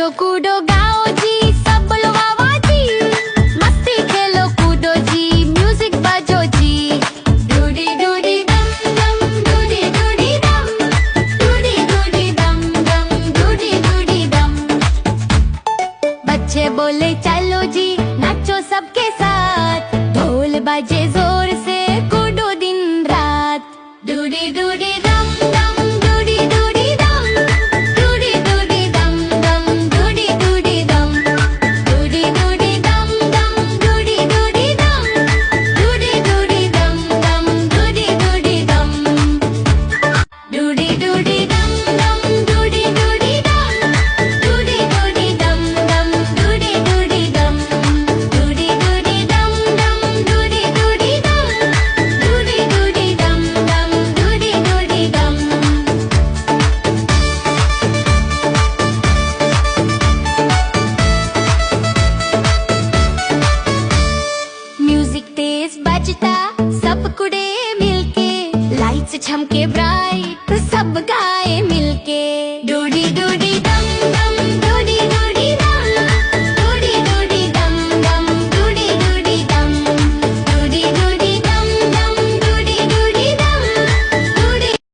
नाचो कूदो गाओ जी, सब बोलो वाह वाह जी। मस्ती खेलो कूदो जी, म्यूजिक बजो जी। डूडी डूडी दम दम, डूडी डूडी दम, डूडी डूडी दम दम, डूडी डूडी दम। बच्चे बोले चलो जी, नाचो सबके साथ। ढोल बजे जोर से, कूदो दिन रात। डूडी डूडी दम दम, डूडी डूडी दम, डूडी डूडी दम दम, डूडी डूडी दम। डूडी डूडी दम दम, डूडी डूडी दम, डूडी डूडी दम दम, डूडी डूडी दम। डूडी डूडी दम दम, डूडी डूडी दम, डूडी डूडी दम दम, डूडी डूडी दम। डूडी डूडी दम दम, डूडी डूडी दम, डूडी डूडी दम दम, डूडी डूडी दम। म्यूजिक तेज बजता, सब कुड़े मिलके। Lights छमके bright,